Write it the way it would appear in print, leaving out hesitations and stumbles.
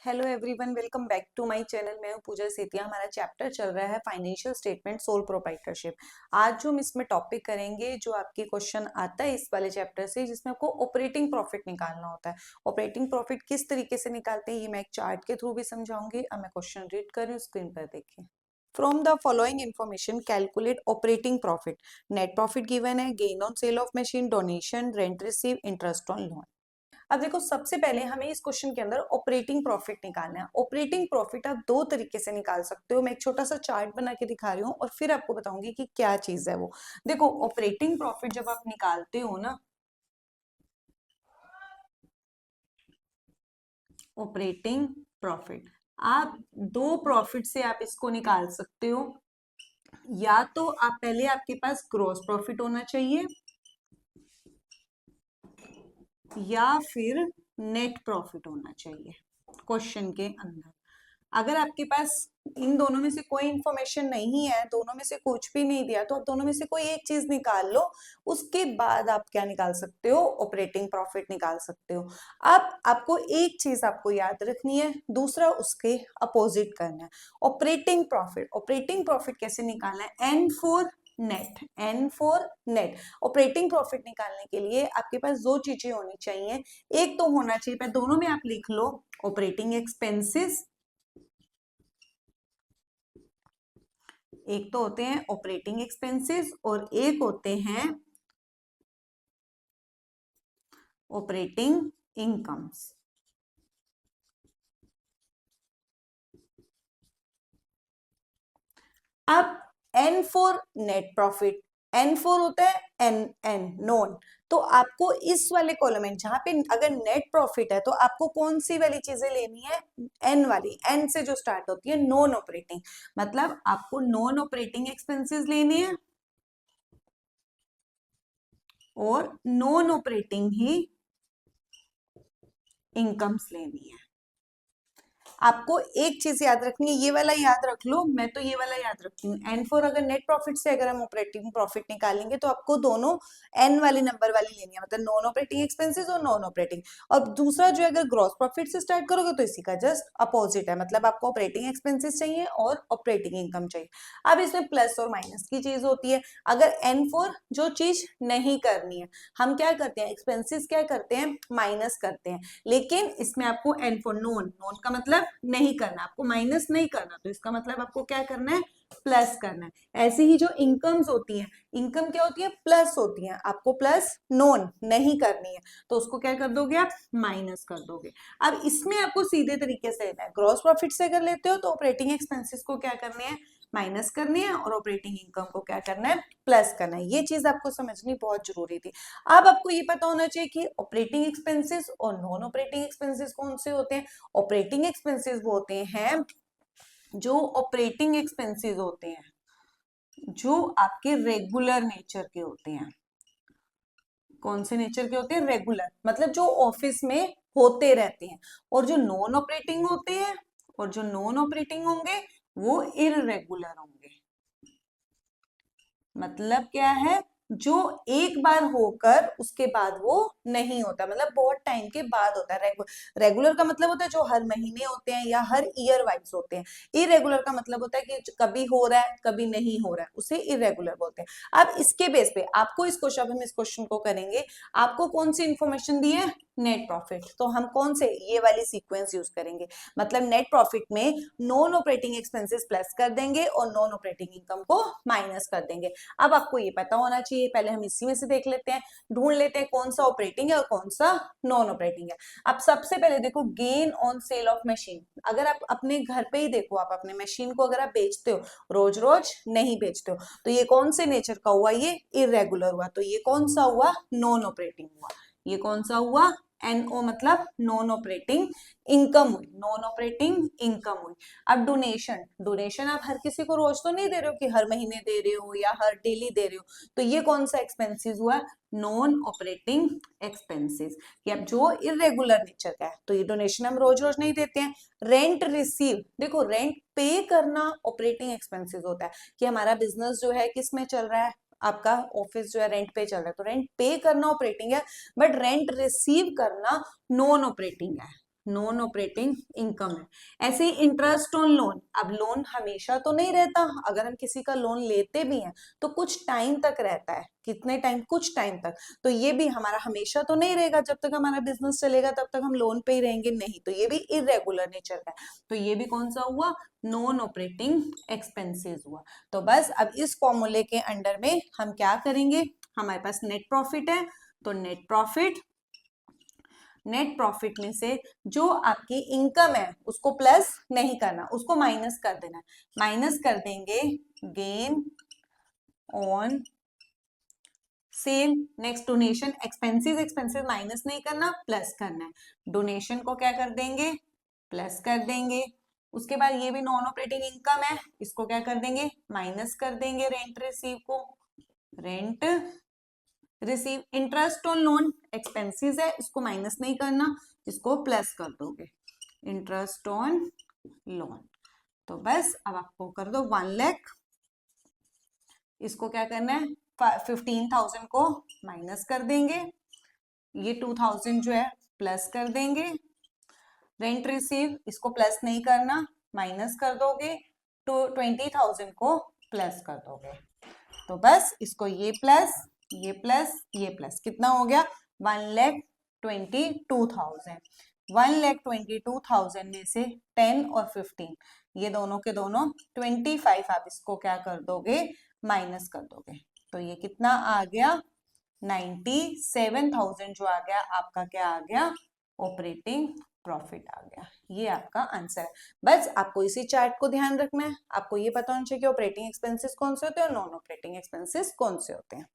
Hello everyone, welcome back to my channel. मैं हूं पूजा सेतिया। हमारा चैप्टर चल रहा है फाइनेंशियल स्टेटमेंट, सोल प्रोप्राइटरशिप। आज जो हम इसमें टॉपिक करेंगे, जो आपके क्वेश्चन आता है इस वाले चैप्टर से, जिसमें आपको ऑपरेटिंग प्रॉफिट निकालना होता है। ऑपरेटिंग प्रॉफिट किस तरीके से निकालते हैं ये मैं एक चार्ट के थ्रू भी समझाऊंगी। अब मैं क्वेश्चन रीड कर रही हूँ, स्क्रीन पर देखिए। From the following information calculate operating profit. Net profit given है, gain on sale of machine, donation, rent receive, interest on loan. अब देखो, सबसे पहले हमें इस क्वेश्चन के अंदर ऑपरेटिंग प्रॉफिट निकालना है। ऑपरेटिंग प्रॉफिट आप दो तरीके से निकाल सकते हो। मैं एक छोटा सा चार्ट बना के दिखा रही हूँ और फिर आपको बताऊंगी कि क्या चीज है वो। देखो, ऑपरेटिंग प्रॉफिट जब आप निकालते हो ना, ऑपरेटिंग प्रॉफिट आप दो प्रॉफिट से आप इसको निकाल सकते हो। या तो आप पहले, आपके पास ग्रॉस प्रॉफिट होना चाहिए, या फिर नेट प्रॉफिट होना चाहिए क्वेश्चन के अंदर। अगर आपके पास इन दोनों में से कोई इंफॉर्मेशन नहीं है, दोनों में से कुछ भी नहीं दिया, तो आप दोनों में से कोई एक चीज निकाल लो। उसके बाद आप क्या निकाल सकते हो? ऑपरेटिंग प्रॉफिट निकाल सकते हो। अब आपको एक चीज आपको याद रखनी है, दूसरा उसके अपोजिट करना है। ऑपरेटिंग प्रॉफिट, ऑपरेटिंग प्रॉफिट कैसे निकालना है? N for net, N for net. Operating profit निकालने के लिए आपके पास दो चीजें होनी चाहिए। एक तो होना चाहिए, पर दोनों में आप लिख लो ऑपरेटिंग एक्सपेंसेस। एक तो होते हैं ऑपरेटिंग एक्सपेंसेस और एक होते हैं ऑपरेटिंग इनकम्स। अब N for net profit, N for होता है एन, एन नॉन। तो आपको इस वाले कॉलम में, जहां पे अगर नेट प्रॉफिट है, तो आपको कौन सी वाली चीजें लेनी है? एन वाली, एन से जो स्टार्ट होती है, नॉन ऑपरेटिंग। मतलब आपको नॉन ऑपरेटिंग एक्सपेंसेस लेने हैं और नॉन ऑपरेटिंग ही इनकम्स लेनी है। आपको एक चीज याद रखनी है, ये वाला याद रख लो, मैं तो ये वाला याद रखती हूँ। एन फोर अगर नेट प्रॉफिट से अगर हम ऑपरेटिंग प्रॉफिट निकालेंगे, तो आपको दोनों एन वाली नंबर वाली लेनी है, मतलब नॉन ऑपरेटिंग एक्सपेंसेस और नॉन ऑपरेटिंग। और दूसरा जो है, अगर ग्रॉस प्रॉफिट से स्टार्ट करोगे तो इसी का जस्ट अपोजिट है, मतलब आपको ऑपरेटिंग एक्सपेंसेस चाहिए और ऑपरेटिंग इनकम चाहिए। अब इसमें प्लस और माइनस की चीज होती है। अगर एन फोर जो चीज नहीं करनी है, हम क्या करते हैं? एक्सपेंसेस क्या करते हैं? माइनस करते हैं। लेकिन इसमें आपको एन फॉर नॉन, नॉन का मतलब नहीं करना, आपको माइनस नहीं करना, तो इसका मतलब आपको क्या करना है? प्लस करना है। ऐसे ही जो इनकम्स होती हैं, इनकम क्या होती है? प्लस होती हैं। आपको प्लस नॉन नहीं करनी है, तो उसको क्या कर दोगे? आप माइनस कर दोगे। अब इसमें आपको सीधे तरीके से लेना है। ग्रॉस प्रॉफिट से अगर लेते हो तो ऑपरेटिंग एक्सपेंसेस को क्या करने हैं? माइनस करनी है, और ऑपरेटिंग इनकम को क्या करना है? प्लस करना है। ये चीज आपको समझनी बहुत जरूरी थी। अब आपको ये पता होना चाहिए कि ऑपरेटिंग एक्सपेंसेस और नॉन ऑपरेटिंग एक्सपेंसेस कौन से होते हैं। ऑपरेटिंग एक्सपेंसेस वो होते हैं जो ऑपरेटिंग एक्सपेंसेस होते हैं जो आपके रेगुलर नेचर के होते हैं। कौन से नेचर के होते हैं? रेगुलर, मतलब जो ऑफिस में होते रहते हैं। और जो नॉन ऑपरेटिंग होते हैं, और जो नॉन ऑपरेटिंग होंगे वो इररेगुलर होंगे। मतलब क्या है? जो एक बार होकर उसके बाद वो नहीं होता, मतलब बहुत टाइम के बाद होता है। रेगुलर का मतलब होता है जो हर महीने होते हैं या हर ईयर वाइज होते हैं। इरेगुलर का मतलब होता है कि कभी हो रहा है कभी नहीं हो रहा है, उसे इरेगुलर बोलते हैं। अब इसके बेस पे आपको इस क्वेश्चन, हम इस क्वेश्चन को करेंगे, आपको कौन सी इंफॉर्मेशन दी है? Net profit. तो हम कौन से, ये वाली सीक्वेंस यूज करेंगे। मतलब नेट प्रॉफिट में नॉन ऑपरेटिंग एक्सपेंसेस प्लस कर देंगे और नॉन ऑपरेटिंग इनकम को माइनस कर देंगे। अब आपको ये पता होना चाहिए, पहले हम इसी में से देख लेते हैं, ढूंढ लेते हैं कौन सा ऑपरेटिंग है और कौन सा नॉन ऑपरेटिंग है। अब सबसे पहले देखो, gain on sale of machine. अगर आप अपने घर पे ही देखो, आप अपने मशीन को अगर आप बेचते हो, रोज रोज नहीं बेचते हो, तो ये कौन से नेचर का हुआ? ये इरेगुलर हुआ। तो ये कौन सा हुआ? नॉन ऑपरेटिंग हुआ। ये कौन सा हुआ? एनओ, मतलब नॉन ऑपरेटिंग इनकम हुई, नॉन ऑपरेटिंग इनकम हुई। अब डोनेशन, डोनेशन आप हर किसी को रोज तो नहीं दे रहे हो कि हर महीने दे रहे हो या हर डेली दे रहे हो, तो ये कौन सा एक्सपेंसेस हुआ? Non operating expenses. कि अब जो इरेगुलर नेचर का है, तो ये डोनेशन हम रोज रोज नहीं देते हैं। रेंट रिसीव, देखो रेंट पे करना ऑपरेटिंग एक्सपेंसेस होता है, कि हमारा बिजनेस जो है किस में चल रहा है, आपका ऑफिस जो है रेंट पे चल रहा है, तो रेंट पे करना ऑपरेटिंग है, बट रेंट रिसीव करना नॉन ऑपरेटिंग है। नॉन ऑपरेटिंग इनकम है। ऐसे ही इंटरेस्ट ऑन लोन, अब लोन हमेशा तो नहीं रहता, अगर हम किसी का लोन लेते भी हैं तो कुछ टाइम तक रहता है, कितने टाइम, कुछ टाइम तक, तो ये भी हमारा हमेशा तो नहीं रहेगा, जब तक हमारा बिजनेस चलेगा तब तक हम लोन पे ही रहेंगे नहीं, तो ये भी इरेगुलर नेचर का है, तो ये भी कौन सा हुआ, नॉन ऑपरेटिंग एक्सपेंसेस हुआ। तो बस अब इस फॉर्मूले के अंडर में हम क्या करेंगे, हमारे पास नेट प्रॉफिट है, तो नेट प्रॉफिट में से जो आपकी इनकम है उसको प्लस नहीं करना, उसको माइनस कर देना, माइनस कर देंगे gain on cell. Next donation, expenses minus नहीं करना, प्लस करना है, डोनेशन को क्या कर देंगे, प्लस कर देंगे। उसके बाद ये भी नॉन ऑपरेटिंग इनकम है, इसको क्या कर देंगे, माइनस कर देंगे, रेंट रिसीव को, rent receive. Interest on loan expenses है, इसको माइनस नहीं करना, इसको प्लस कर दोगे, इंटरेस्ट ऑन लोन। तो बस अब आपको कर दो 1 लाख, इसको क्या करना है, 15,000 को माइनस कर देंगे, ये 2,000 जो है प्लस कर देंगे, रेंट रिसीव इसको प्लस नहीं करना, माइनस कर दोगे, तो 20,000 को प्लस कर दोगे, तो बस इसको ये प्लस ये प्लस ये प्लस, कितना हो गया, 1,22,000। 1,22,000 में से 10 और 15 ये दोनों के दोनों 25, आप इसको क्या कर दोगे, माइनस कर दोगे, तो ये कितना आ गया, 97,000 जो आ गया आपका, क्या आ गया, ऑपरेटिंग प्रॉफिट आ गया। ये आपका आंसर है। बस आपको इसी चार्ट को ध्यान रखना है, आपको ये पता होना चाहिए कि ऑपरेटिंग एक्सपेंसेस कौन से होते हैं और नॉन ऑपरेटिंग एक्सपेंसेस कौन से होते हैं।